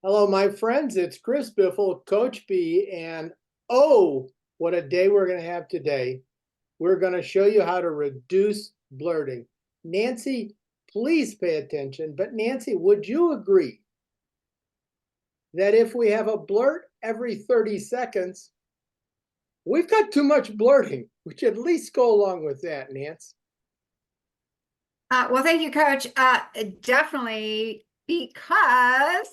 Hello, my friends. It's Chris Biffle, Coach B, and oh, what a day we're going to have today. We're going to show you how to reduce blurting. Nancy, please pay attention. But Nancy, would you agree that if we have a blurt every 30 seconds, we've got too much blurting? We should at least go along with that, Nancy. Well, thank you, Coach. Definitely, because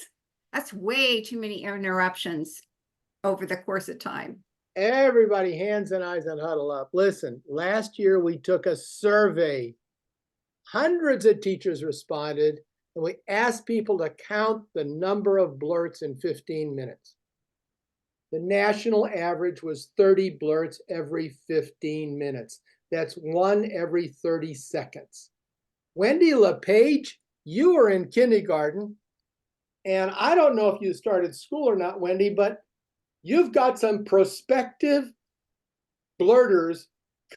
that's way too many interruptions over the course of time. Everybody, hands and eyes and huddle up. Listen, last year we took a survey. Hundreds of teachers responded, and we asked people to count the number of blurts in 15 minutes. The national average was 30 blurts every 15 minutes. That's one every 30 seconds. Wendy LePage, you were in kindergarten, and I don't know if you started school or not, Wendy, but you've got some prospective blurters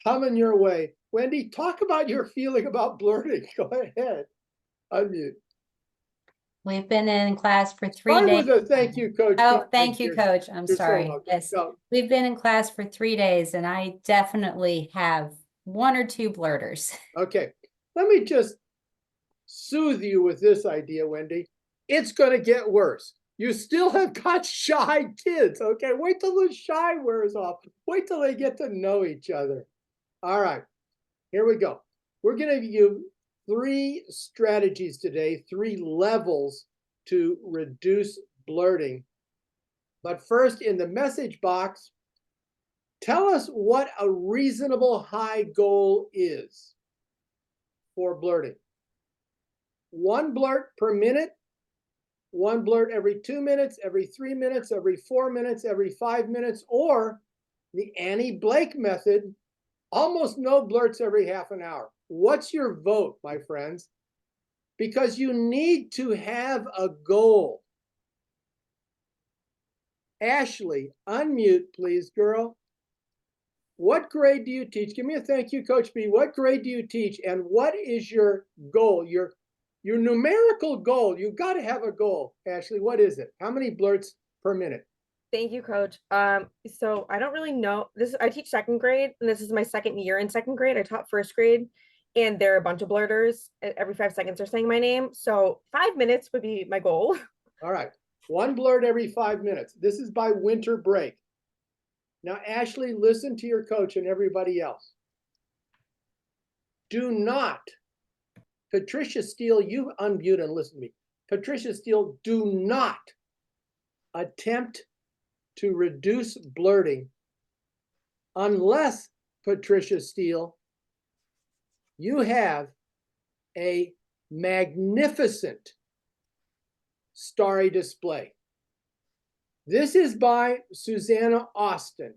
coming your way. Wendy, talk about your feeling about blurting. Go ahead. Unmute. We've been in class for 3 Start days. with a thank you, Coach. Oh, thank you, Coach. I'm sorry. So yes, go. we've been in class for 3 days, and I definitely have 1 or 2 blurters. Okay, let me just soothe you with this idea, Wendy. It's going to get worse. You still have got shy kids, okay? Wait till the shy wears off. Wait till they get to know each other. All right, here we go. We're going to give you 3 strategies today, 3 levels to reduce blurting. But first, in the message box, tell us what a reasonable high goal is for blurting. 1 blurt per minute, 1 blurt every 2 minutes, every 3 minutes, every 4 minutes, every 5 minutes, or the Annie Blake method, almost no blurts every half an hour. What's your vote, my friends? Because you need to have a goal. Ashley, unmute, please, girl. What grade do you teach? Give me a thank you, Coach B. What grade do you teach, and what is your goal? Your numerical goal. You've got to have a goal. Ashley, what is it? How many blurts per minute? Thank you, Coach. So I don't really know. I teach 2nd grade, and this is my 2nd year in 2nd grade. I taught 1st grade, and there are a bunch of blurters. Every 5 seconds they're saying my name. So 5 minutes would be my goal. All right. 1 blurt every 5 minutes. This is by winter break. Now, Ashley, listen to your coach and everybody else. Do not, Patricia Steele, you unmute and listen to me. Patricia Steele, do not attempt to reduce blurting unless, Patricia Steele, you have a magnificent starry display. This is by Susanna Austin.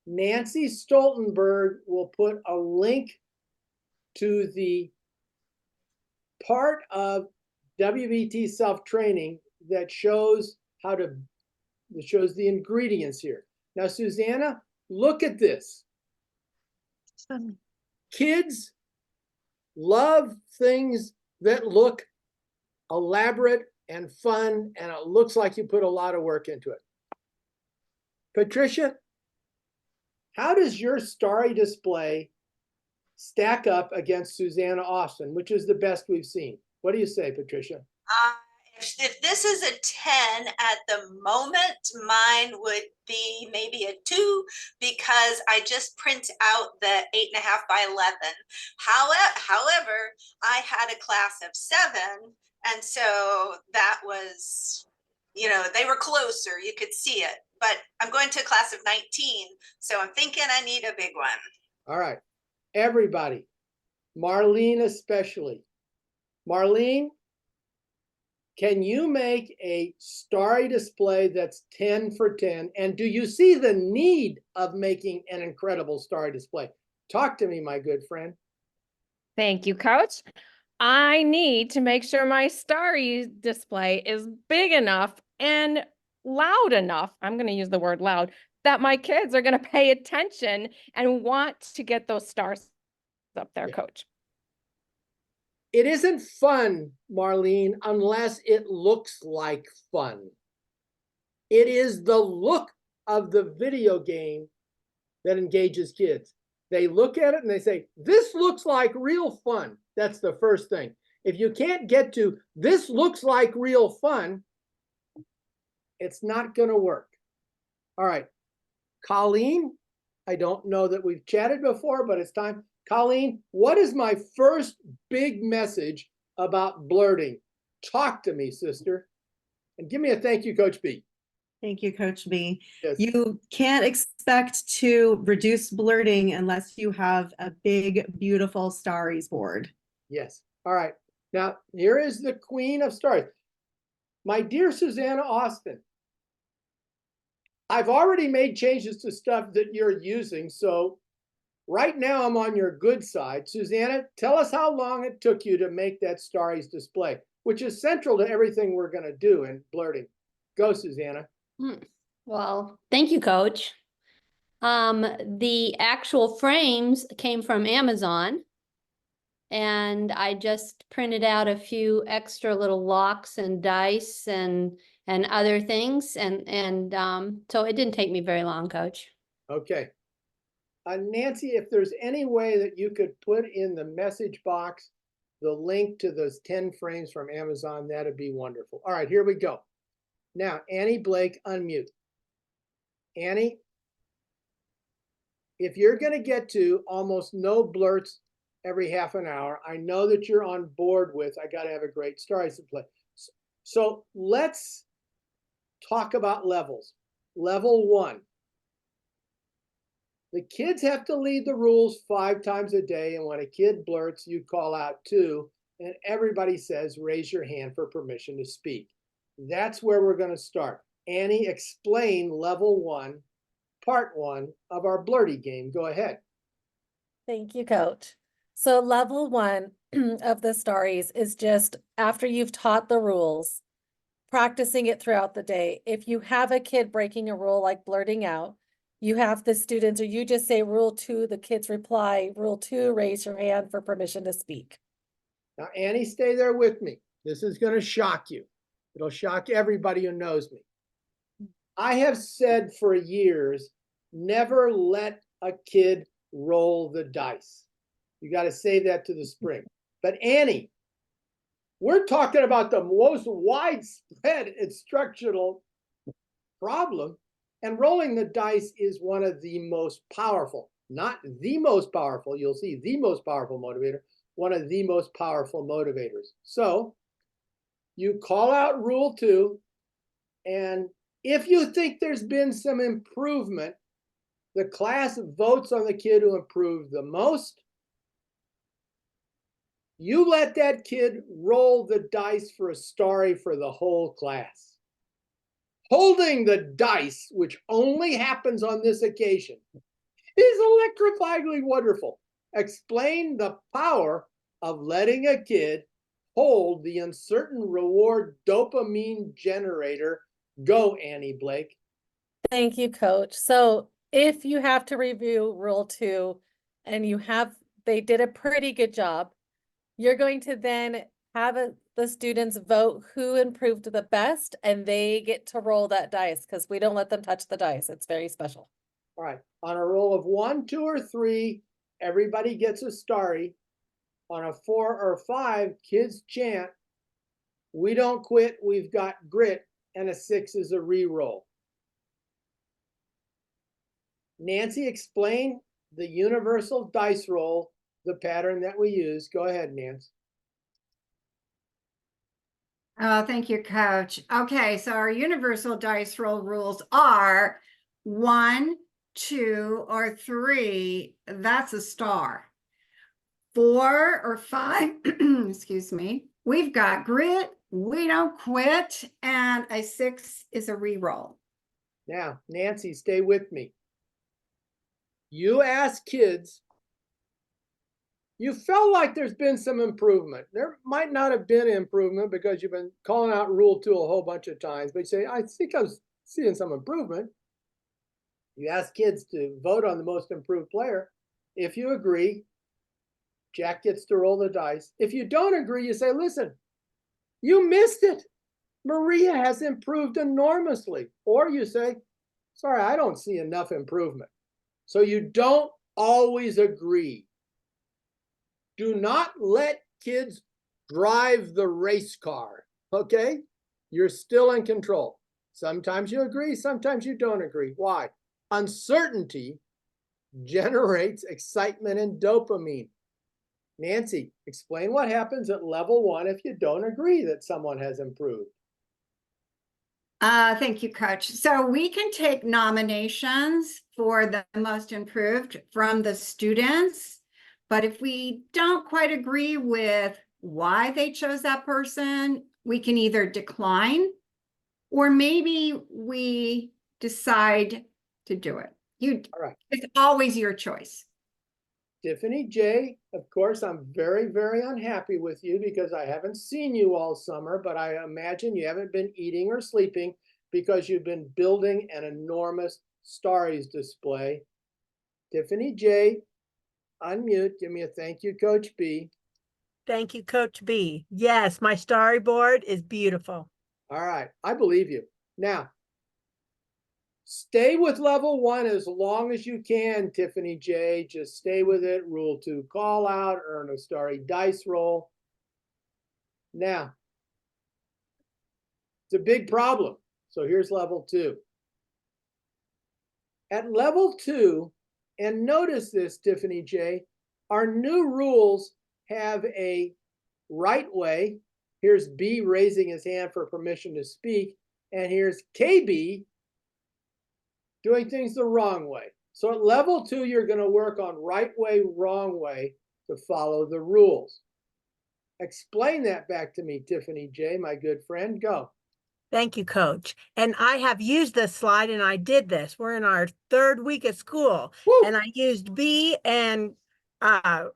Nancy Stoltenberg will put a link to the part of WBT self-training that shows the ingredients here. Now, Susanna, look at this. Kids love things that look elaborate and fun, and it looks like you put a lot of work into it. Patricia, how does your starry display stack up against Susanna Austin, which is the best we've seen? What do you say, Patricia? If this is a 10 at the moment, mine would be maybe a 2 because I just print out the 8.5 by 11. However, I had a class of 7, and so that was, they were closer. You could see it. But I'm going to a class of 19, so I'm thinking I need a big one. All right. Everybody, Marlene especially. Marlene, can you make a starry display that's 10 for 10? And do you see the need of making an incredible starry display? Talk to me, my good friend. Thank you, Coach. I need to make sure my starry display is big enough and loud enough. I'm going to use the word loud, that my kids are going to pay attention and want to get those stars up there, Coach. It isn't fun, Marlene, unless it looks like fun. It is the look of the video game that engages kids. They look at it and they say, this looks like real fun. That's the first thing. If you can't get to, this looks like real fun, it's not going to work. All right. Colleen, I don't know that we've chatted before, but it's time. Colleen, what is my first big message about blurting? Talk to me, sister. And give me a thank you, Coach B. Thank you, Coach B. Yes. You can't expect to reduce blurting unless you have a big, beautiful starries board. Yes. All right. Now, here is the queen of stars. My dear Susanna Austin, I've already made changes to stuff that you're using, so right now I'm on your good side. Susanna, tell us how long it took you to make that starries display, which is central to everything we're going to do in blurting. Go, Susanna. Well, thank you, Coach. The actual frames came from Amazon, and I just printed out a few extra little locks and dice and other things, and so it didn't take me very long, Coach. Okay. Nancy, if there's any way that you could put in the message box the link to those 10 frames from Amazon, that'd be wonderful. All right, here we go. Now, Annie Blake, unmute. Annie, if you're going to get to almost no blurts every half an hour, I know that you're on board with, I got to have a great starries to play. So let's talk about levels. Level 1. The kids have to lead the rules 5 times a day, and when a kid blurts, you call out 2, and everybody says, raise your hand for permission to speak. That's where we're going to start. Annie, explain level 1, part 1 of our blurty game. Go ahead. Thank you, Coach. So level 1 of the starries is just after you've taught the rules, practicing it throughout the day. If you have a kid breaking a rule like blurting out, you have the students, or you just say rule 2, the kids reply, rule 2, raise your hand for permission to speak. Now, Annie, stay there with me. This is going to shock you. It'll shock everybody who knows me. I have said for years, never let a kid roll the dice. You got to save that to the spring. But Annie, we're talking about the most widespread instructional problem, and rolling the dice is one of the most powerful, not the most powerful, you'll see the most powerful motivator, one of the most powerful motivators. So you call out rule 2, and if you think there's been some improvement, the class votes on the kid who improved the most. You let that kid roll the dice for a starry for the whole class. Holding the dice, which only happens on this occasion, is electrifyingly wonderful. Explain the power of letting a kid hold the uncertain reward dopamine generator. Go, Annie Blake. Thank you, Coach. So if you have to review rule 2 and they did a pretty good job, you're going to then have the students vote who improved the best, and they get to roll that dice because we don't let them touch the dice. It's very special. All right. On a roll of 1, 2, or 3, everybody gets a starry. On a 4 or 5, kids chant, we don't quit, we've got grit, and a 6 is a re-roll. Nancy, explain the universal dice roll, the pattern that we use. Go ahead, Nancy. Oh, thank you, Coach. Okay, so our universal dice roll rules are 1, 2, or 3. That's a star. 4 or 5, excuse me, we've got grit, we don't quit, and a 6 is a re-roll. Now, Nancy, stay with me. You ask kids, you felt like there's been some improvement. There might not have been improvement because you've been calling out rule 2 a whole bunch of times, but you say, I think I was seeing some improvement. You ask kids to vote on the most improved player. If you agree, Jack gets to roll the dice. If you don't agree, you say, listen, you missed it. Maria has improved enormously. Or you say, sorry, I don't see enough improvement. So you don't always agree. Do not let kids drive the race car, okay? You're still in control. Sometimes you agree, sometimes you don't agree. Why? Uncertainty generates excitement and dopamine. Nancy, explain what happens at level 1 if you don't agree that someone has improved. Thank you, Coach. So we can take nominations for the most improved from the students, but if we don't quite agree with why they chose that person, we can either decline or maybe we decide to do it. All right. It's always your choice. Tiffany J, of course, I'm very, very unhappy with you because I haven't seen you all summer, but I imagine you haven't been eating or sleeping because you've been building an enormous Starries display. Tiffany J, unmute. Give me a thank you, Coach B. Thank you, Coach B. Yes, my storyboard is beautiful. All right, I believe you. Now, stay with level 1 as long as you can, Tiffany J. Just stay with it. Rule 2, call out, earn a starry dice roll. Now, it's a big problem. So here's level 2. At level 2, and notice this, Tiffany J, our new rules have a right way. Here's B raising his hand for permission to speak. And here's KB doing things the wrong way. So at level 2, you're going to work on right way, wrong way to follow the rules. Explain that back to me, Tiffany J, my good friend. Go. Thank you, Coach. And I have used this slide and I did this. We're in our 3rd week of school. Woo! And I used B and KB.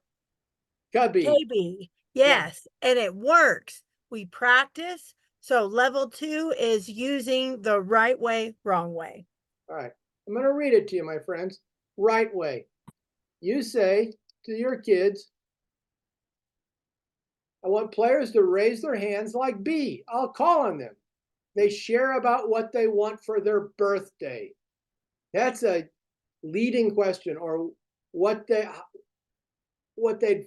KB. Yes, and it works. We practice. So level 2 is using the right way, wrong way. All right, I'm going to read it to you, my friends. Right way. You say to your kids, I want players to raise their hands like B. I'll call on them. They share about what they want for their birthday. That's a leading question, or what they'd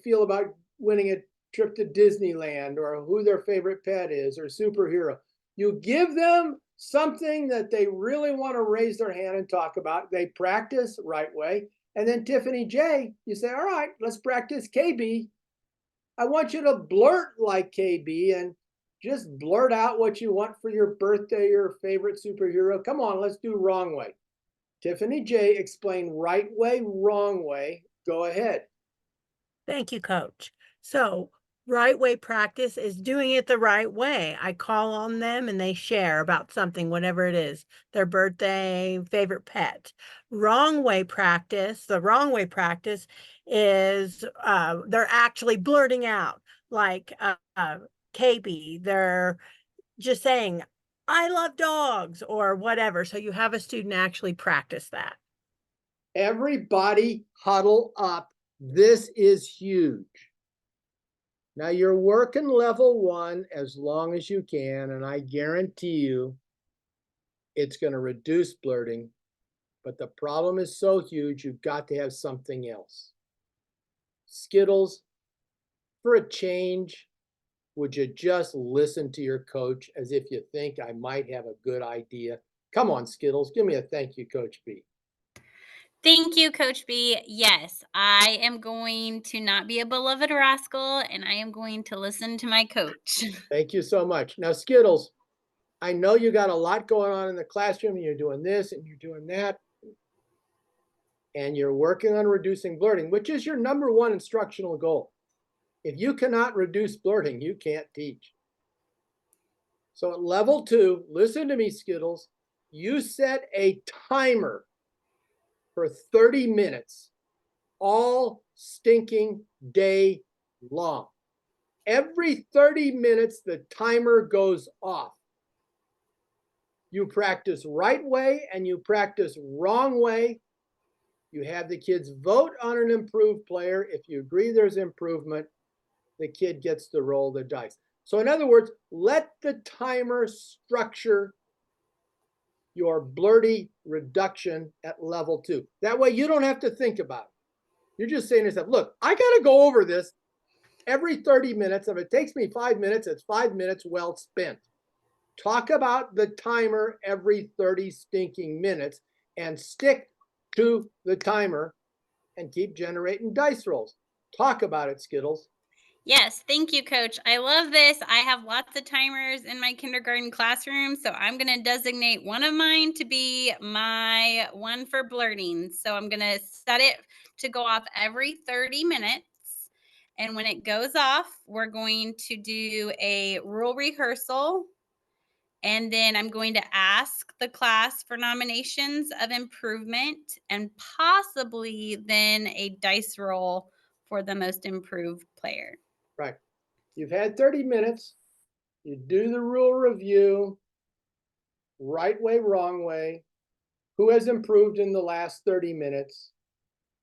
feel about winning a trip to Disneyland, or who their favorite pet is, or superhero. You give them something that they really want to raise their hand and talk about. They practice right way. And then Tiffany J, you say, all right, let's practice KB. I want you to blurt like KB and just blurt out what you want for your birthday, your favorite superhero. Come on, let's do wrong way. Tiffany J, explain right way, wrong way. Go ahead. Thank you, Coach. So right way practice is doing it the right way. I call on them and they share about something, whatever it is, their birthday, favorite pet. Wrong way practice, the wrong way practice is they're actually blurting out like KB. They're just saying, I love dogs or whatever. So you have a student actually practice that. Everybody huddle up. This is huge. Now you're working level 1 as long as you can, and I guarantee you it's going to reduce blurting, but the problem is so huge, you've got to have something else. Skittles, for a change, would you just listen to your coach as if you think I might have a good idea? Come on, Skittles, give me a thank you, Coach B. Thank you, Coach B. Yes, I am going to not be a beloved rascal, and I am going to listen to my coach. Thank you so much. Now, Skittles, I know you got a lot going on in the classroom, and you're doing this and you're doing that, and you're working on reducing blurting, which is your #1 instructional goal. If you cannot reduce blurting, you can't teach. So at level 2, listen to me, Skittles, you set a timer for 30 minutes, all stinking day long. Every 30 minutes, the timer goes off. You practice right way and you practice wrong way. You have the kids vote on an improved player. If you agree there's improvement, the kid gets to roll the dice. So in other words, let the timer structure your blurty reduction at level 2. That way you don't have to think about it. You're just saying to yourself, look, I got to go over this every 30 minutes. If it takes me 5 minutes, it's 5 minutes well spent. Talk about the timer every 30 stinking minutes and stick to the timer and keep generating dice rolls. Talk about it, Skittles. Yes, thank you, Coach. I love this. I have lots of timers in my kindergarten classroom, so I'm going to designate one of mine to be my one for blurting. So I'm going to set it to go off every 30 minutes. And when it goes off, we're going to do a rule rehearsal. And then I'm going to ask the class for nominations of improvement and possibly then a dice roll for the most improved player. Right. You've had 30 minutes. You do the rule review, right way, wrong way. Who has improved in the last 30 minutes?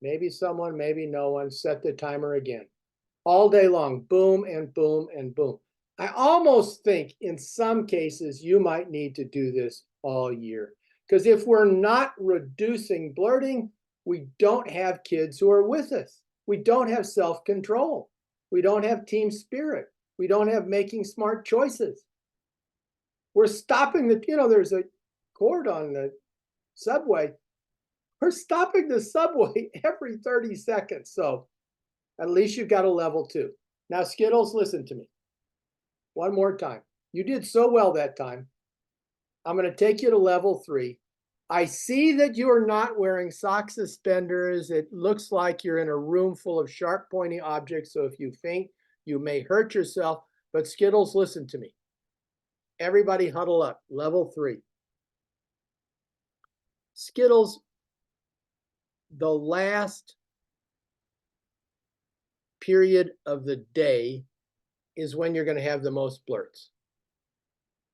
Maybe someone, maybe no one. Set the timer again. All day long, boom and boom and boom. I almost think in some cases you might need to do this all year. Because if we're not reducing blurting, we don't have kids who are with us. We don't have self-control. We don't have team spirit. We don't have making smart choices. We're stopping the, there's a cord on the subway. We're stopping the subway every 30 seconds. So at least you've got a level 2. Now, Skittles, listen to me. One more time. You did so well that time. I'm going to take you to level 3. I see that you are not wearing sock suspenders. It looks like you're in a room full of sharp, pointy objects. So if you faint, you may hurt yourself. But Skittles, listen to me. Everybody huddle up. Level 3. Skittles, the last period of the day is when you're going to have the most blurts.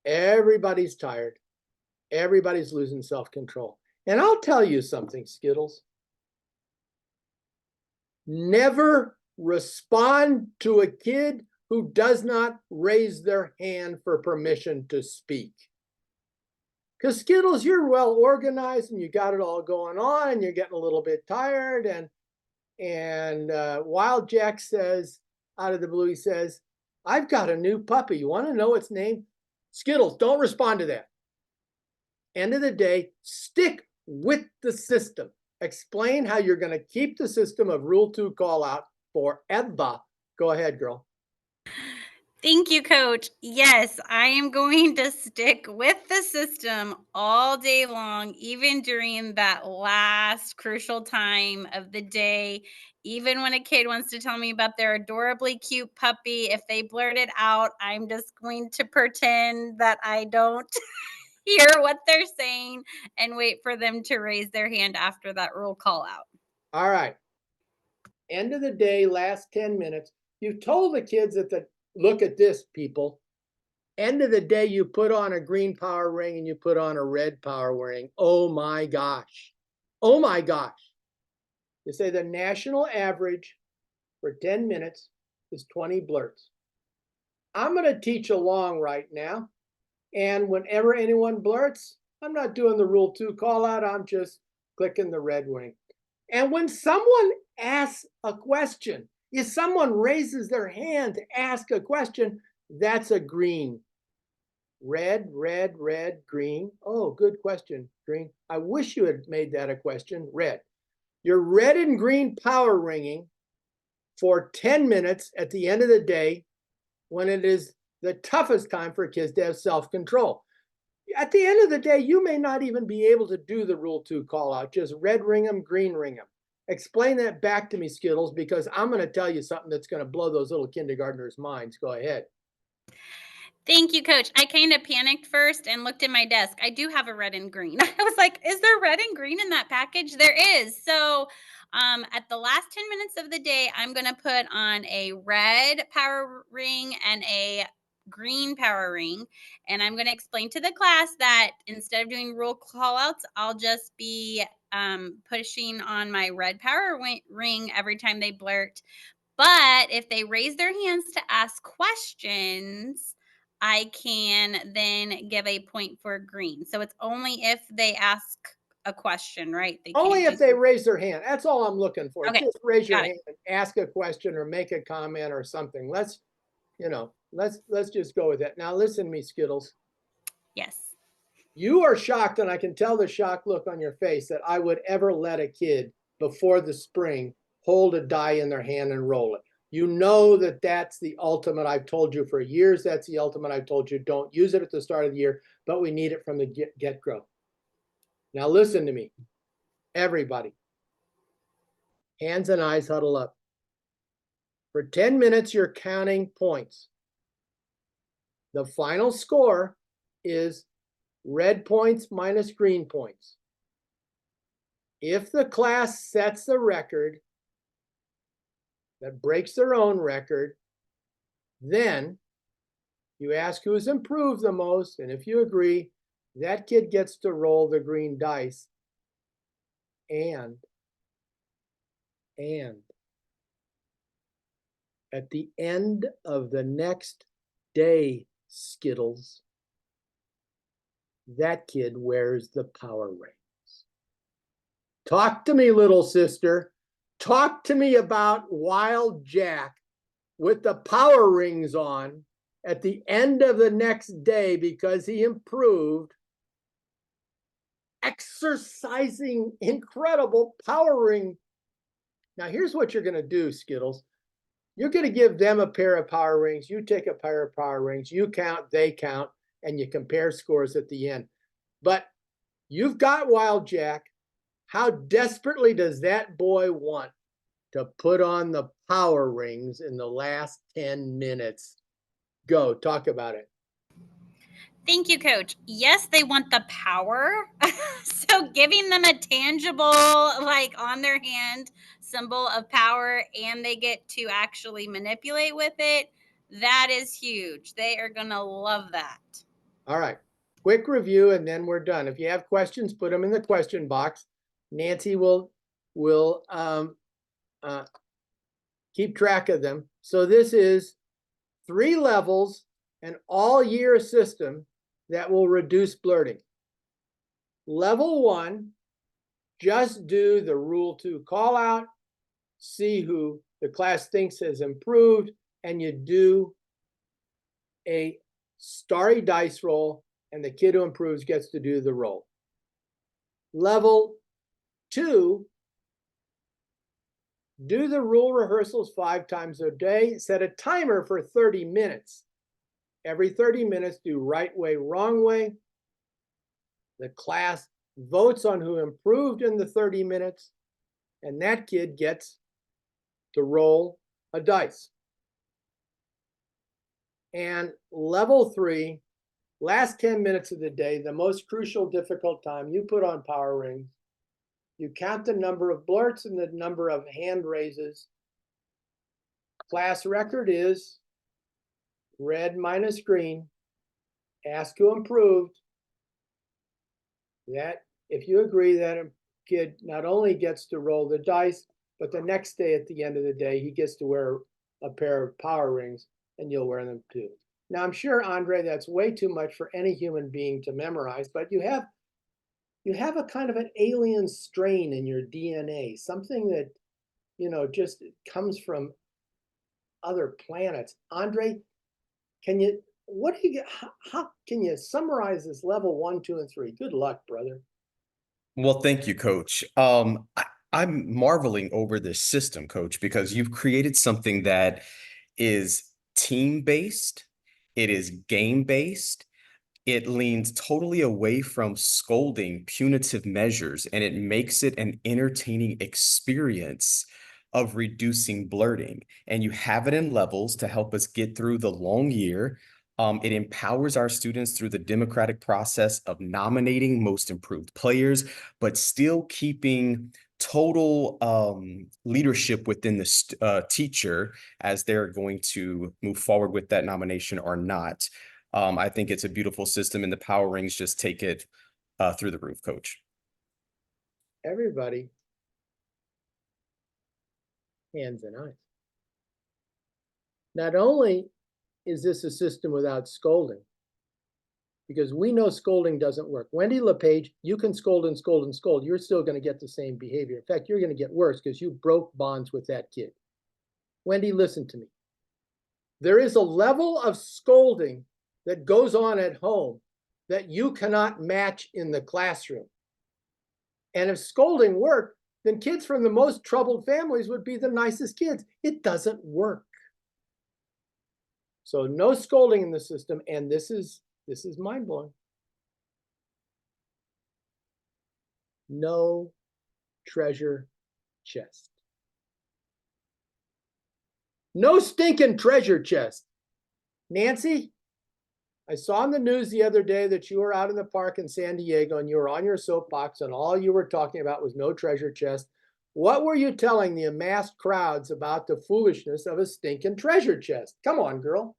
Everybody's tired. Everybody's losing self-control. And I'll tell you something, Skittles. Never respond to a kid who does not raise their hand for permission to speak. Because Skittles, you're well organized and you got it all going on and you're getting a little bit tired. And Wild Jack says, out of the blue, he says, I've got a new puppy. You want to know its name? Skittles, don't respond to that. End of the day, stick with the system. Explain how you're going to keep the system of Rule 2 call out forever. Go ahead, girl. Thank you, Coach. Yes, I am going to stick with the system all day long, even during that last crucial time of the day. Even when a kid wants to tell me about their adorably cute puppy, if they blurt it out, I'm just going to pretend that I don't hear what they're saying and wait for them to raise their hand after that rule call out. All right. End of the day, last 10 minutes. You've told the kids that look at this, people. End of the day, you put on a green power ring and you put on a red power ring. Oh my gosh. Oh my gosh. You say the national average for 10 minutes is 20 blurts. I'm going to teach along right now. And whenever anyone blurts, I'm not doing the Rule 2 call out. I'm just clicking the red ring. And when someone asks a question, if someone raises their hand to ask a question, that's a green. Red, red, red, green. Oh, good question, green. I wish you had made that a question, red. Your red and green power ringing for 10 minutes at the end of the day when it is the toughest time for kids to have self-control. At the end of the day, you may not even be able to do the Rule 2 call out. Just red ring them, green ring them. Explain that back to me, Skittles, because I'm going to tell you something that's going to blow those little kindergartners' minds. Go ahead. Thank you, Coach. I kind of panicked first and looked at my desk. I do have a red and green. I was like, is there red and green in that package? There is. So at the last 10 minutes of the day, I'm going to put on a red power ring and a green power ring. And I'm going to explain to the class that instead of doing rule call outs, I'll just be pushing on my red power ring every time they blurt. But if they raise their hands to ask questions, I can then give a point for green. So it's only if they ask a question, right? They Only can't if they raise their hand. That's all I'm looking for. Okay, Just raise your got it. hand, and ask a question or make a comment or something. Let's just go with that. Now listen to me, Skittles. Yes. You are shocked, and I can tell the shocked look on your face that I would ever let a kid before the spring hold a die in their hand and roll it. You know that that's the ultimate. I've told you for years that's the ultimate. I've told you don't use it at the start of the year, but we need it from the get-go. Now listen to me, everybody. Hands and eyes huddle up. For 10 minutes, you're counting points. The final score is red points minus green points. If the class sets the record that breaks their own record, then you ask who's improved the most, and if you agree, that kid gets to roll the green dice. And at the end of the next day, Skittles, that kid wears the power rings. Talk to me, little sister. Talk to me about Wild Jack with the power rings on at the end of the next day because he improved, exercising incredible power ring. Now, here's what you're going to do, Skittles. You're going to give them a pair of power rings. You take a pair of power rings. You count, they count, and you compare scores at the end. But you've got Wild Jack. How desperately does that boy want to put on the power rings in the last 10 minutes? Go, talk about it. Thank you, Coach. Yes, they want the power. So giving them a tangible, like on their hand symbol of power, and they get to actually manipulate with it, that is huge. They are going to love that. All right. Quick review, and then we're done. If you have questions, put them in the question box. Nancy will keep track of them. So this is 3 levels, an all-year system that will reduce blurting. Level 1, just do the Rule 2 call out, see who the class thinks has improved, and you do a starry dice roll, and the kid who improves gets to do the roll. Level 2, do the rule rehearsals 5 times a day, set a timer for 30 minutes. Every 30 minutes, do right way, wrong way. The class votes on who improved in the 30 minutes, and that kid gets to roll a dice. And level 3, last 10 minutes of the day, the most crucial, difficult time, you put on power rings. You count the number of blurts and the number of hand raises. Class record is red minus green. Ask who improved. That, if you agree, that a kid not only gets to roll the dice, but the next day at the end of the day, he gets to wear a pair of power rings, and you'll wear them too. Now, I'm sure, Andre, that's way too much for any human being to memorize, but you have a kind of an alien strain in your DNA, something that, just comes from other planets. Andre, how can you summarize this level 1, 2, and 3? Good luck, brother. Well, thank you, Coach. I'm marveling over this system, Coach, because you've created something that is team-based, it is game-based, it leans totally away from scolding, punitive measures, and it makes it an entertaining experience of reducing blurting. And you have it in levels to help us get through the long year. It empowers our students through the democratic process of nominating most improved players, but still keeping total leadership within the teacher as they're going to move forward with that nomination or not. I think it's a beautiful system, and the power rings just take it through the roof, Coach. Everybody, hands and eyes. Not only is this a system without scolding, because we know scolding doesn't work. Wendy LePage, you can scold and scold and scold. You're still going to get the same behavior. In fact, you're going to get worse because you broke bonds with that kid. Wendy, listen to me. There is a level of scolding that goes on at home that you cannot match in the classroom. And if scolding worked, then kids from the most troubled families would be the nicest kids. It doesn't work. So no scolding in the system, and this is mind-blowing. No treasure chest. No stinking treasure chest. Nancy, I saw in the news the other day that you were out in the park in San Diego and you were on your soapbox and all you were talking about was no treasure chest. What were you telling the amassed crowds about the foolishness of a stinking treasure chest? Come on, girl.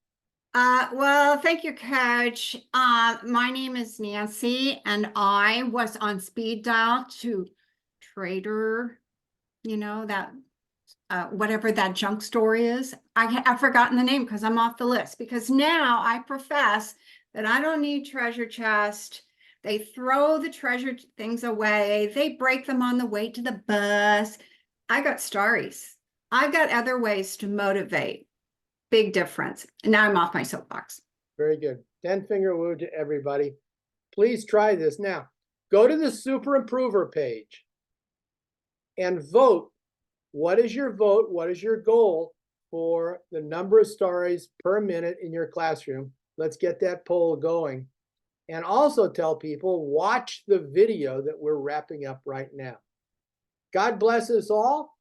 Well, thank you, Coach. My name is Nancy, and I was on speed dial to Trader, you know, that whatever that junk store is. I've forgotten the name because I'm off the list, because now I profess that I don't need treasure chest. They throw the treasure things away. They break them on the way to the bus. I got starries. I've got other ways to motivate. Big difference. And now I'm off my soapbox. Very good. 10-finger woo to everybody. Please try this. Now, go to the Super Improver page and vote. What is your vote? What is your goal for the number of stories per minute in your classroom? Let's get that poll going. And also tell people, watch the video that we're wrapping up right now. God bless us all.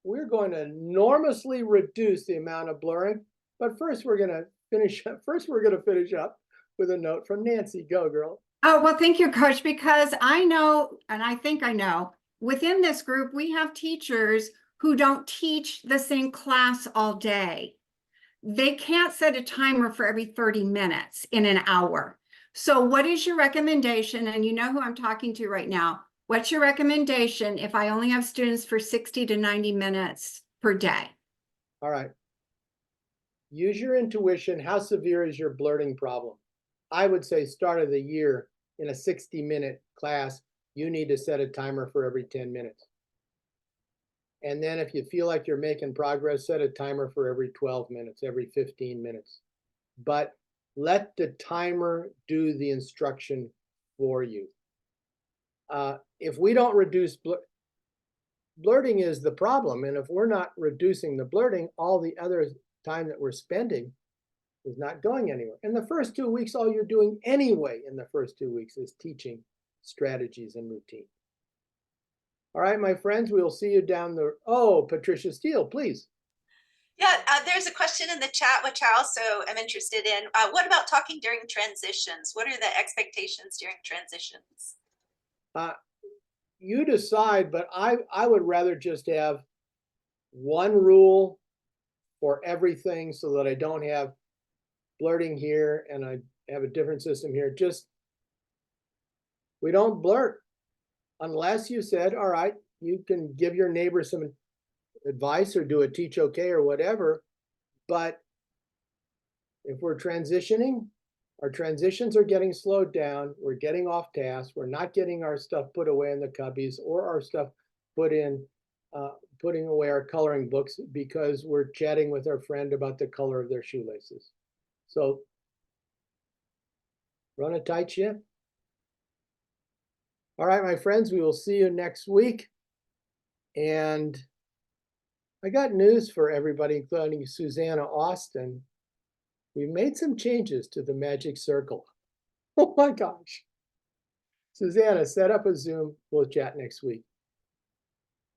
We're going to enormously reduce the amount of blurring, but first we're going to finish up with a note from Nancy. Go, girl. Oh, well, thank you, Coach, because I know, and I think I know, within this group, we have teachers who don't teach the same class all day. They can't set a timer for every 30 minutes in an hour. So what is your recommendation? And you know who I'm talking to right now. What's your recommendation if I only have students for 60 to 90 minutes per day? All right. Use your intuition. How severe is your blurting problem? I would say start of the year in a 60-minute class, you need to set a timer for every 10 minutes. And then if you feel like you're making progress, set a timer for every 12 minutes, every 15 minutes. But let the timer do the instruction for you. If we don't reduce blurting is the problem. And if we're not reducing the blurting, all the other time that we're spending is not going anywhere. In the first 2 weeks, all you're doing anyway in the first 2 weeks is teaching strategies and routine. All right, my friends, we will see you down the, oh, Patricia Steele, please. Yeah, there's a question in the chat, which I also am interested in. What about talking during transitions? What are the expectations during transitions? You decide, but I would rather just have one rule for everything so that I don't have blurting here and I have a different system here. Just, we don't blurt unless you said, all right, you can give your neighbor some advice or do a teach okay or whatever. But if we're transitioning, our transitions are getting slowed down. We're getting off task. We're not getting our stuff put away in the cubbies or our stuff put in, putting away our coloring books because we're chatting with our friend about the color of their shoelaces. So run a tight ship. All right, my friends, we will see you next week. And I got news for everybody, including Susanna Austin. We made some changes to the Magic Circle. Oh my gosh. Susanna, set up a Zoom. We'll chat next week.